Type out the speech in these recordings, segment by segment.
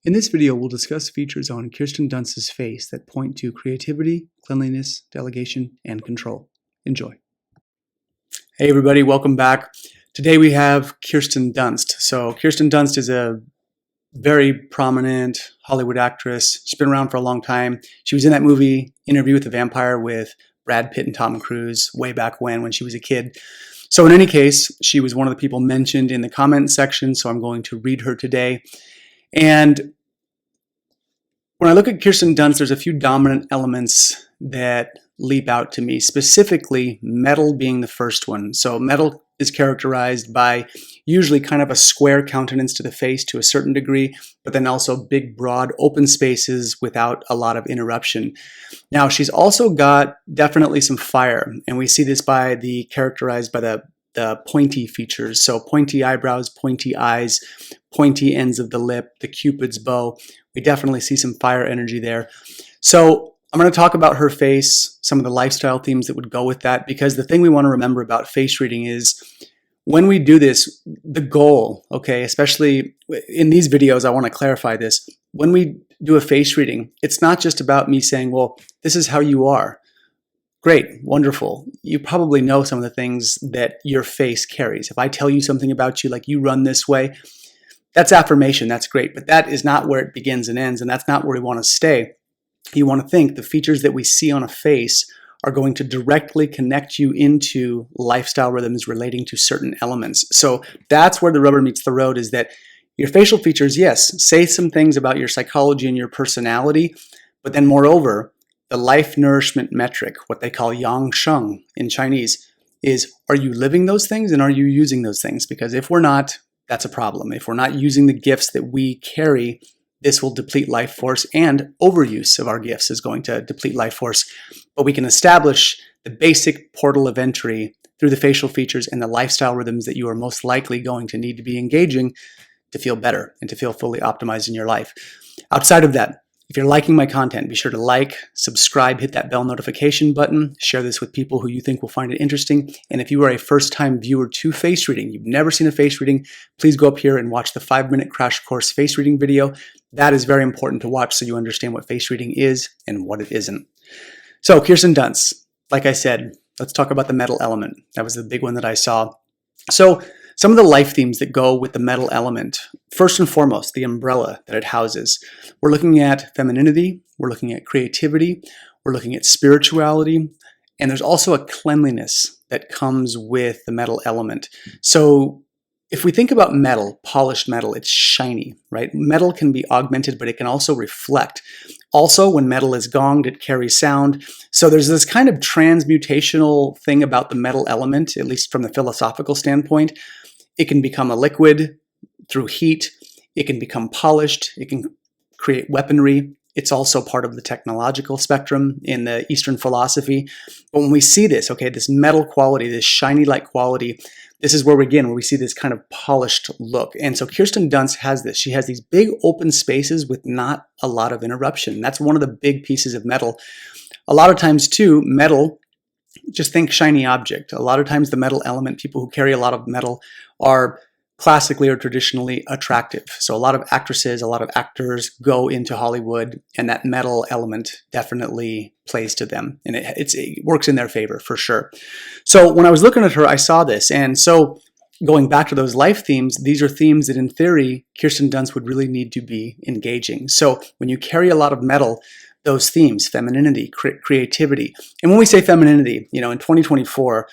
In this video, we'll discuss features on Kirsten Dunst's face that point to creativity, cleanliness, delegation, and control. Enjoy. Hey everybody, welcome back. Today we have Kirsten Dunst. So Kirsten Dunst is a very prominent Hollywood actress. She's been around for a long time. She was in that movie Interview with the Vampire with Brad Pitt and Tom Cruise way back when she was a kid. So in any case, she was one of the people mentioned in the comment section, so I'm going to read her today. And when I look at Kirsten Dunst, there's a few dominant elements that leap out to me, specifically metal being the first one. So metal is characterized by usually kind of a square countenance to the face to a certain degree, but then also big, broad, open spaces without a lot of interruption. Now, she's also got definitely some fire, and we see this characterized by the pointy features. So pointy eyebrows, pointy eyes, pointy ends of the lip, the Cupid's bow. We definitely see some fire energy there. So I'm going to talk about her face, some of the lifestyle themes that would go with that, because the thing we want to remember about face reading is when we do this, the goal, okay, especially in these videos, I want to clarify this. When we do a face reading, it's not just about me saying, well, this is how you are. Great, wonderful. You probably know some of the things that your face carries. If I tell you something about you, like you run this way, that's affirmation, that's great, but that is not where it begins and ends, and that's not where we want to stay. You want to think the features that we see on a face are going to directly connect you into lifestyle rhythms relating to certain elements. So that's where the rubber meets the road, is that your facial features, yes, say some things about your psychology and your personality, but then moreover, the life nourishment metric, what they call yang sheng in Chinese, is are you living those things and are you using those things? Because if we're not, that's a problem. If we're not using the gifts that we carry, this will deplete life force, and overuse of our gifts is going to deplete life force. But we can establish the basic portal of entry through the facial features and the lifestyle rhythms that you are most likely going to need to be engaging to feel better and to feel fully optimized in your life. Outside of that, if you're liking my content, be sure to like, subscribe, hit that bell notification button, share this with people who you think will find it interesting. And if you are a first-time viewer to face reading, you've never seen a face reading, please go up here and watch the 5-minute crash course face reading video. That is very important to watch so you understand what face reading is and what it isn't. So Kirsten Dunst, like I said, let's talk about the metal element. That was the big one that I saw. So some of the life themes that go with the metal element, first and foremost, the umbrella that it houses. We're looking at femininity, we're looking at creativity, we're looking at spirituality, and there's also a cleanliness that comes with the metal element. So if we think about metal, polished metal, it's shiny, right? Metal can be augmented, but it can also reflect. Also, when metal is gonged, it carries sound. So there's this kind of transmutational thing about the metal element, at least from the philosophical standpoint. It can become a liquid through heat. It can become polished. It can create weaponry. It's also part of the technological spectrum in the Eastern philosophy. But when we see this, okay, this metal quality, this shiny-like quality, this is where we see this kind of polished look. And so Kirsten Dunst has this. She has these big open spaces with not a lot of interruption. That's one of the big pieces of metal. A lot of times too, metal, just think shiny object. A lot of times the metal element, people who carry a lot of metal are classically or traditionally attractive. So a lot of actresses, a lot of actors go into Hollywood, and that metal element definitely plays to them. And it works in their favor for sure. So when I was looking at her, I saw this. And so going back to those life themes, these are themes that in theory, Kirsten Dunst would really need to be engaging. So when you carry a lot of metal, those themes, femininity, creativity. And when we say femininity, in 2024,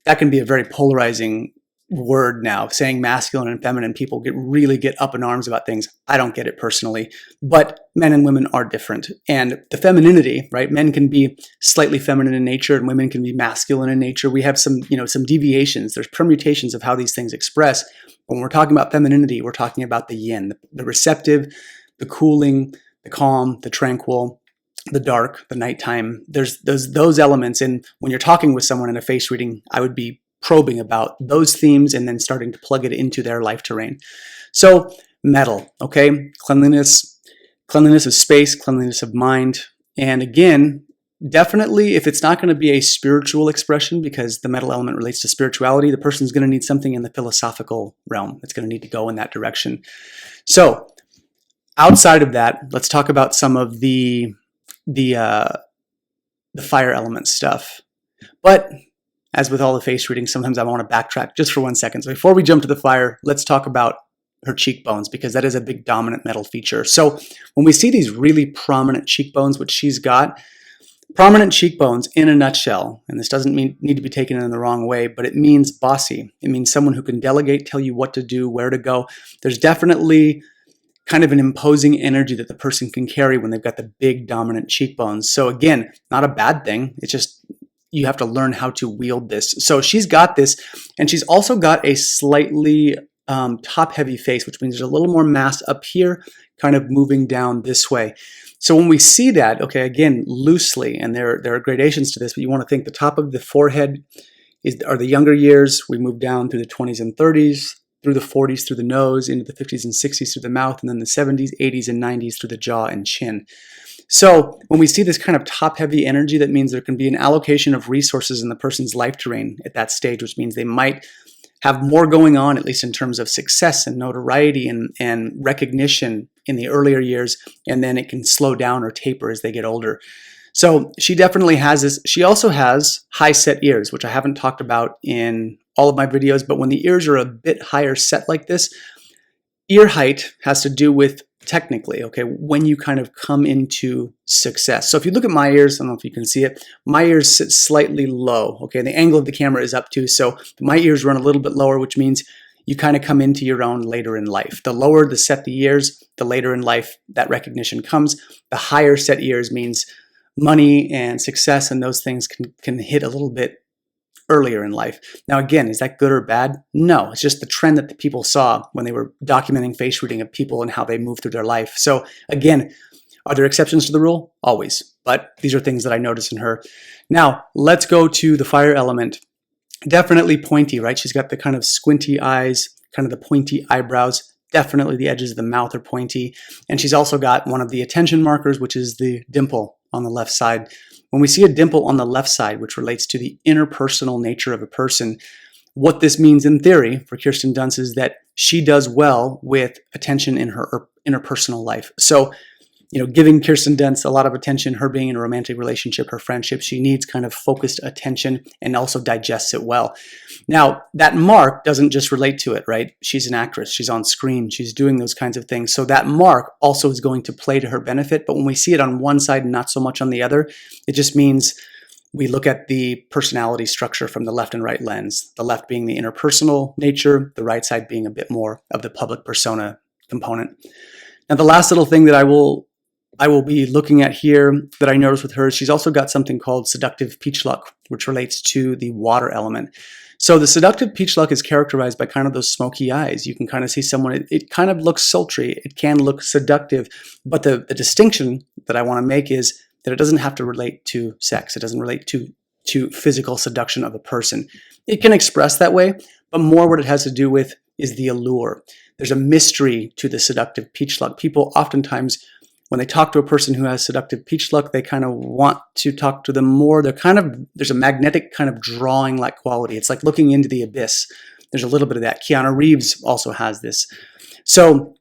that can be a very polarizing word now. Saying masculine and feminine, people really get up in arms about things. I don't get it personally, but men and women are different. And the femininity, right? Men can be slightly feminine in nature and women can be masculine in nature. We have some deviations. There's permutations of how these things express. When we're talking about femininity, we're talking about the yin, the receptive, the cooling, the calm, the tranquil, the dark, the nighttime. There's those elements. And when you're talking with someone in a face reading, I would be probing about those themes and then starting to plug it into their life terrain. So metal, okay? Cleanliness of space, cleanliness of mind. And again, definitely if it's not going to be a spiritual expression, because the metal element relates to spirituality, the person's going to need something in the philosophical realm. It's going to need to go in that direction. So Outside of that, let's talk about some of the fire element stuff. But as with all the face reading, sometimes I want to backtrack just for 1 second. So before we jump to the fire, let's talk about her cheekbones, because that is a big dominant metal feature. So when we see these really prominent cheekbones, which she's got, prominent cheekbones in a nutshell, and this doesn't need to be taken in the wrong way, but it means bossy. It means someone who can delegate, tell you what to do, where to go. There's definitely kind of an imposing energy that the person can carry when they've got the big dominant cheekbones. So again, not a bad thing. It's just you have to learn how to wield this. So she's got this, and she's also got a slightly top-heavy face, which means there's a little more mass up here, kind of moving down this way. So when we see that, okay, again, loosely, and there are gradations to this, but you want to think the top of the forehead are the younger years. We move down through the 20s and 30s, through the 40s through the nose, into the 50s and 60s through the mouth, and then the 70s, 80s, and 90s through the jaw and chin. So when we see this kind of top-heavy energy, that means there can be an allocation of resources in the person's life terrain at that stage, which means they might have more going on, at least in terms of success and notoriety and recognition in the earlier years, and then it can slow down or taper as they get older. So she definitely has this. She also has high set ears, which I haven't talked about in all of my videos, but when the ears are a bit higher set like this, ear height has to do with technically, okay, when you kind of come into success. So if you look at my ears, I don't know if you can see it, my ears sit slightly low, okay, the angle of the camera is up too, so my ears run a little bit lower, which means you kind of come into your own later in life. The lower the set the ears, the later in life that recognition comes. The higher set ears means money and success and those things can hit a little bit earlier in life. Now again, is that good or bad? No, it's just the trend that the people saw when they were documenting face reading of people and how they move through their life. So again, are there exceptions to the rule? Always. But these are things that I noticed in her. Now, let's go to the fire element. Definitely pointy, right? She's got the kind of squinty eyes, kind of the pointy eyebrows. Definitely the edges of the mouth are pointy. And she's also got one of the attention markers, which is the dimple on the left side. When we see a dimple on the left side, which relates to the interpersonal nature of a person, what this means in theory for Kirsten Dunst is that she does well with attention in her interpersonal life. So, you know, giving Kirsten Dunst a lot of attention, her being in a romantic relationship, her friendship, she needs kind of focused attention and also digests it well. Now, that mark doesn't just relate to it, right? She's an actress, she's on screen, she's doing those kinds of things. So that mark also is going to play to her benefit. But when we see it on one side and not so much on the other, it just means we look at the personality structure from the left and right lens, the left being the interpersonal nature, the right side being a bit more of the public persona component. Now, the last little thing that I will be looking at here that I noticed with her, she's also got something called seductive peach luck, which relates to the water element. So the seductive peach luck is characterized by kind of those smoky eyes. You can kind of see someone, it kind of looks sultry, it can look seductive, but the distinction that I want to make is that it doesn't have to relate to sex. It doesn't relate to physical seduction of a person. It can express that way, but more what it has to do with is the allure. There's a mystery to the seductive peach luck. People oftentimes, when they talk to a person who has seductive peach luck, they kind of want to talk to them more. There's a magnetic kind of drawing-like quality. It's like looking into the abyss. There's a little bit of that. Keanu Reeves also has this. So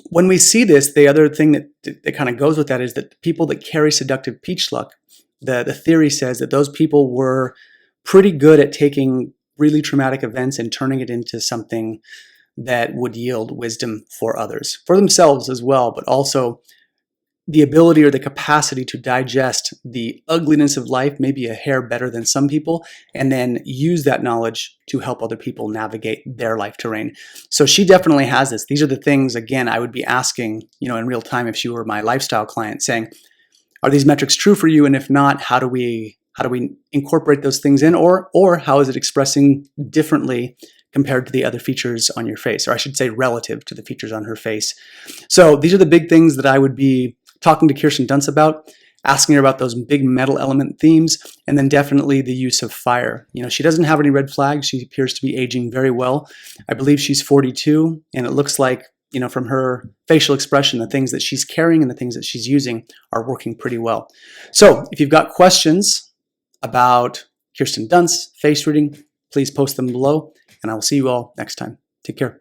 when we see this, the other thing that kind of goes with that is that the people that carry seductive peach luck, the theory says that those people were pretty good at taking really traumatic events and turning it into something that would yield wisdom for others, for themselves as well, but also the ability or the capacity to digest the ugliness of life, maybe a hair better than some people, and then use that knowledge to help other people navigate their life terrain. So she definitely has this. These are the things, again, I would be asking, in real time if she were my lifestyle client, saying, are these metrics true for you? And if not, how do we incorporate those things in, or how is it expressing differently compared to the other features on your face, or I should say relative to the features on her face. So these are the big things that I would be talking to Kirsten Dunst about, asking her about those big metal element themes, and then definitely the use of fire. She doesn't have any red flags. She appears to be aging very well. I believe she's 42, and it looks like, from her facial expression, the things that she's carrying and the things that she's using are working pretty well. So if you've got questions about Kirsten Dunst face reading, please post them below, and I will see you all next time. Take care.